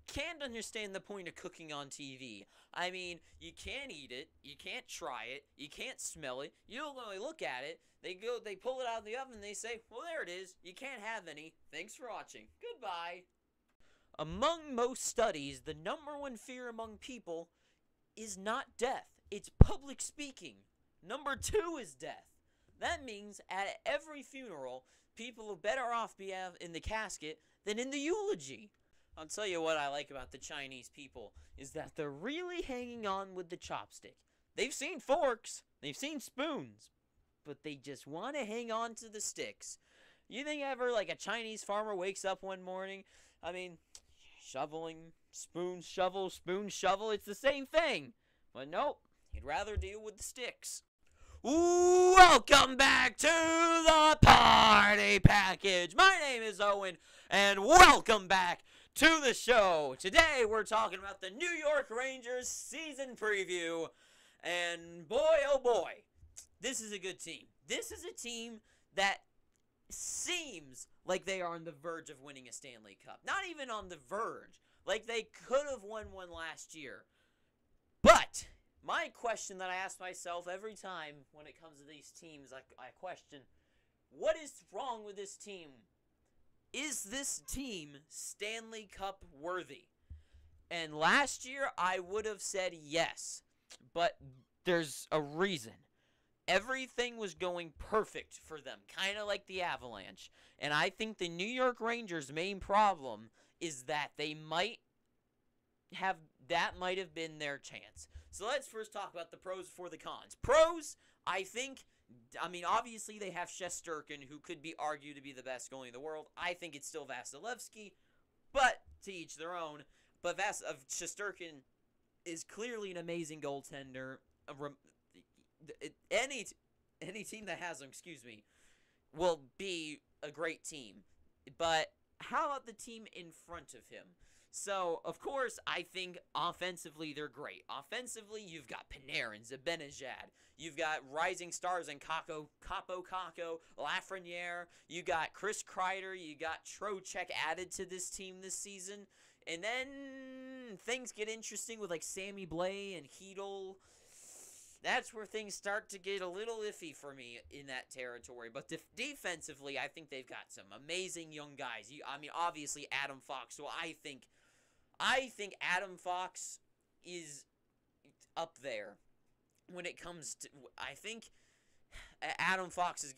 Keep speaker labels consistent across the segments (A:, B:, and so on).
A: can't understand the point of cooking on TV. I mean, you can't eat it, you can't try it, you can't smell it, you don't really look at it. They pull it out of the oven, they say, well, there it is, you can't have any. Thanks for watching. Goodbye. Among most studies, the number one fear among people is not death. It's public speaking. Number 2 is death. That means at every funeral, people are better off being in the casket than in the eulogy. I'll tell you what I like about the Chinese people is that they're really hanging on with the chopstick. They've seen forks, they've seen spoons, but they just want to hang on to the sticks. You think ever like a Chinese farmer wakes up one morning, I mean, shoveling, spoon, shovel, it's the same thing. But nope, he'd rather deal with the sticks. Welcome back to the party package. My name is Owen, and welcome back to the show. Today we're talking about the New York Rangers season preview, and boy oh boy, this is a good team. This is a team that seems like they are on the verge of winning a Stanley Cup. Not even on the verge, like they could have won one last year. But my question that I ask myself every time when it comes to these teams, I question, what is wrong with this team? Is this team Stanley Cup worthy? And last year, I would have said yes. But there's a reason. Everything was going perfect for them, kind of like the Avalanche. And I think the New York Rangers' main problem is that might have been their chance. So let's first talk about the pros before the cons. Pros, I mean, obviously they have Shesterkin, who could be argued to be the best goalie in the world. I think it's still Vasilevsky, but to each their own. But Shesterkin is clearly an amazing goaltender. Any team that has him, will be a great team. But how about the team in front of him? So, of course, I think offensively they're great. Offensively, you've got Panarin, Zibanejad. You've got rising stars in Capo, Lafreniere. You got Chris Kreider. You got Trocheck added to this team this season. And then things get interesting with like Sammy Blais and Hedl. That's where things start to get a little iffy for me in that territory. But defensively, I think they've got some amazing young guys. I mean, obviously Adam Fox. So I think Adam Fox is up there when it comes to. I think Adam Fox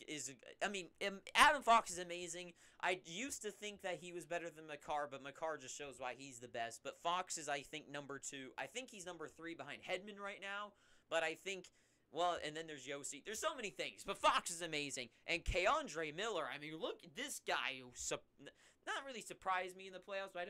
A: Adam Fox is amazing. I used to think that he was better than Makar, but Makar just shows why he's the best. But Fox is, I think, number 2. I think he's number 3 behind Hedman right now. But I think, well, and then there's Yossi. There's so many things. But Fox is amazing. And K'Andre Miller, I mean, look at this guy who not really surprised me in the playoffs, but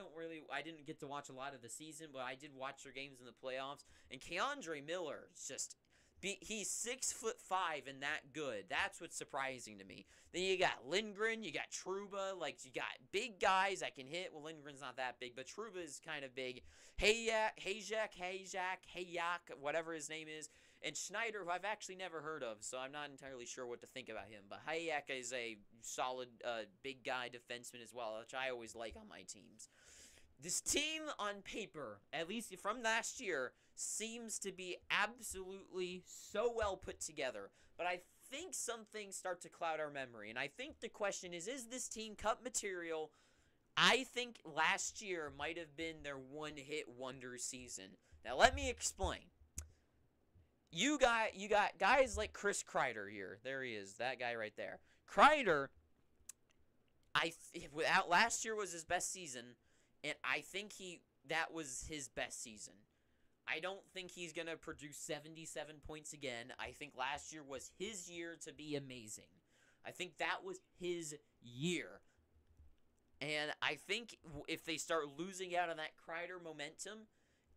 A: I didn't get to watch a lot of the season, but I did watch their games in the playoffs. And K'Andre Miller is just, he's 6'5" and that good. That's what's surprising to me. Then you got Lindgren, you got Trouba, like you got big guys that can hit. Well, Lindgren's not that big, but Trouba is kind of big. Hayek, whatever his name is. And Schneider, who I've actually never heard of, so I'm not entirely sure what to think about him. But Hayek is a solid big guy defenseman as well, which I always like on my teams. This team on paper, at least from last year, seems to be absolutely so well put together. But I think some things start to cloud our memory. And I think the question is this team cup material? I think last year might have been their one-hit wonder season. Now, let me explain. You got guys like Chris Kreider here. There he is, that guy right there. Kreider, last year was his best season, and I think that was his best season. I don't think he's going to produce 77 points again. I think last year was his year to be amazing. I think that was his year. And I think if they start losing out on that Kreider momentum,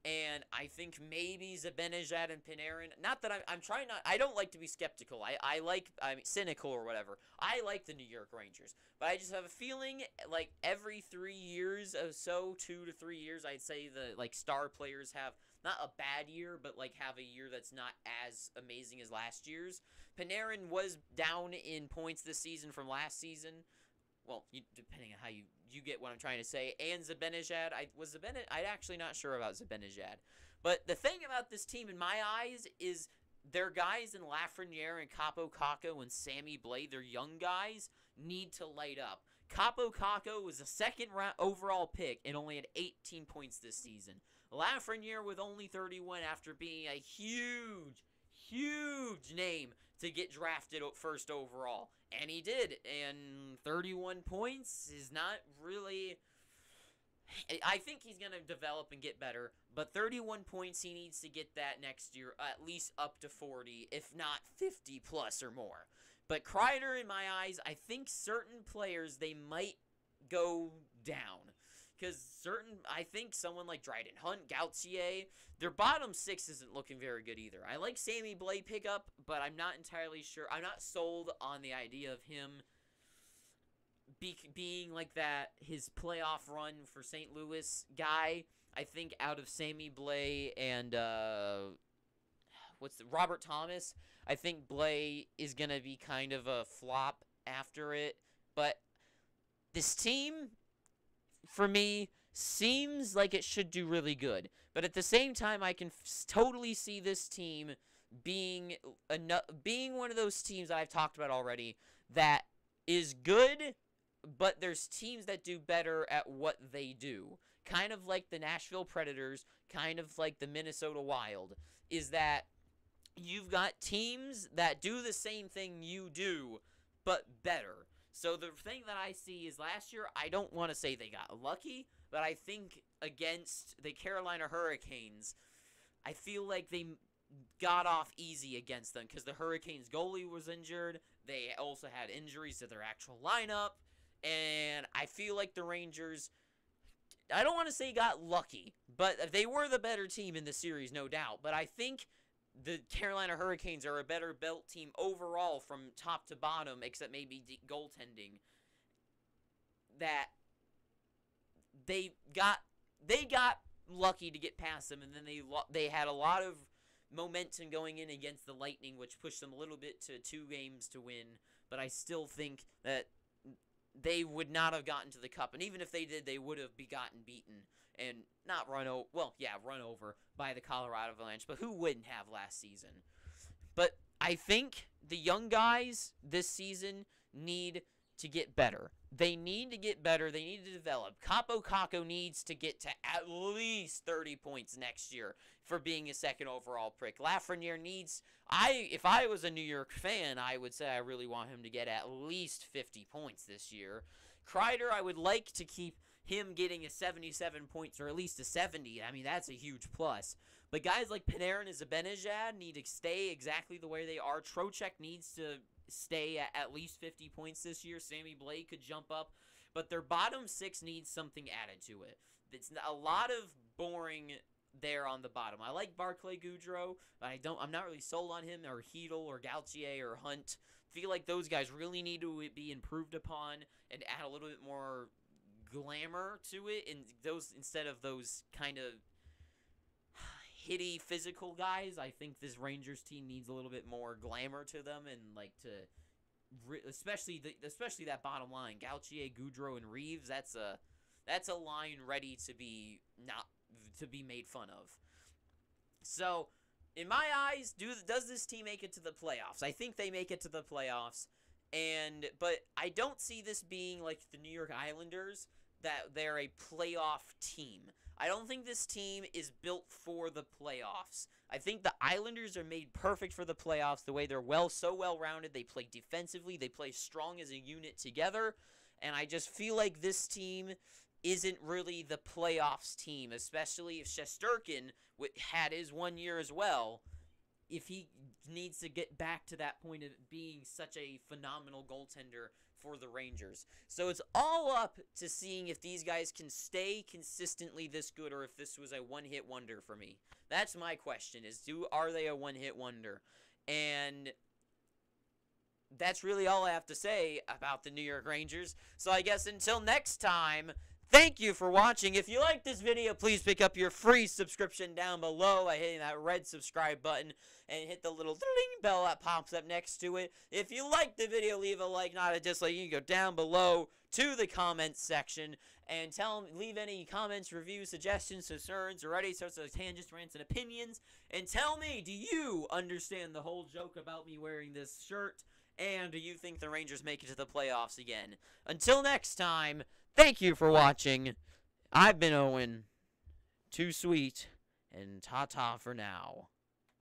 A: and I think maybe Zibanejad and Panarin, not that I'm trying not, I don't like to be skeptical. I'm cynical or whatever. I like the New York Rangers. But I just have a feeling like every 3 years or so, 2 to 3 years, I'd say the like star players have not a bad year, but like have a year that's not as amazing as last year's. Panarin was down in points this season from last season. Well, depending on how you you get what I'm trying to say. And Zibanejad, I'm actually not sure about Zibanejad. But the thing about this team, in my eyes, is their guys in Lafreniere and Capo Caco and Sammy Blais, their young guys, need to light up. Capo Caco was a second overall pick and only had 18 points this season. Lafreniere with only 31 after being a huge name to get drafted first overall. And he did. And 31 points is not really... I think he's going to develop and get better. But 31 points, he needs to get that next year, at least up to 40, if not 50 plus or more. But Kreider, in my eyes, I think certain players, they might go down. Because I think someone like Dryden Hunt, Gauthier, their bottom six isn't looking very good either. I like Sammy Blais pickup, but I'm not entirely sure. I'm not sold on the idea of him being like that, his playoff run for St. Louis guy. I think out of Sammy Blais and Robert Thomas, I think Blais is going to be kind of a flop after it. But this team, for me, seems like it should do really good. But at the same time, I can totally see this team being one of those teams that I've talked about already that is good, but there's teams that do better at what they do. Kind of like the Nashville Predators, kind of like the Minnesota Wild, is that you've got teams that do the same thing you do, but better. So the thing that I see is last year, I don't want to say they got lucky, but I think against the Carolina Hurricanes, I feel like they got off easy against them because the Hurricanes goalie was injured. They also had injuries to their actual lineup. And I feel like the Rangers, I don't want to say got lucky, but they were the better team in the series, no doubt. But I think the Carolina Hurricanes are a better built team overall from top to bottom, except maybe goaltending. That they got lucky to get past them, and then they had a lot of momentum going in against the Lightning, which pushed them a little bit to 2 games to win. But I still think that they would not have gotten to the Cup, and even if they did, they would have gotten beaten and not run over by the Colorado Avalanche, but who wouldn't have last season? But I think the young guys this season need to get better. They need to get better. They need to develop. Capo Caco needs to get to at least 30 points next year for being a second overall pick. Lafreniere needs... if I was a New York fan, I would say I really want him to get at least 50 points this year. Kreider, I would like to keep him getting a 77 points or at least a 70. I mean, that's a huge plus. But guys like Panarin and Zibanejad need to stay exactly the way they are. Trocheck needs to stay at least 50 points this year. Sammy Blais could jump up. But their bottom 6 needs something added to it. It's a lot of boring there on the bottom. I like Barclay Goodrow, but I'm not really sold on him, or Hedl, or Gauthier, or Hunt. Feel like those guys really need to be improved upon and add a little bit more glamour to it, and those instead of those kind of hitty physical guys. I think this Rangers team needs a little bit more glamour to them, and like especially that bottom line, Gauthier, Goudreau, and Reeves. That's a line ready to be made fun of. So, in my eyes, does this team make it to the playoffs? I think they make it to the playoffs, but I don't see this being like the New York Islanders, that they're a playoff team. I don't think this team is built for the playoffs. I think the Islanders are made perfect for the playoffs the way they're so well-rounded. They play defensively. They play strong as a unit together. And I just feel like this team isn't really the playoffs team, especially if Shesterkin had his 1 year as well, if he needs to get back to that point of being such a phenomenal goaltender for the Rangers. So it's all up to seeing if these guys can stay consistently this good, or if this was a one-hit wonder for me. That's my question, are they a one-hit wonder? And that's really all I have to say about the New York Rangers. So I guess until next time, thank you for watching. If you like this video, please pick up your free subscription down below by hitting that red subscribe button and hit the little ding bell that pops up next to it. If you like the video, leave a like, not a dislike. You can go down below to the comments section and leave any comments, reviews, suggestions, concerns, or any sorts of tangents, rants, and opinions. And tell me, do you understand the whole joke about me wearing this shirt? And do you think the Rangers make it to the playoffs again? Until next time, thank you for watching. I've been Owen. Too sweet. And ta-ta for now.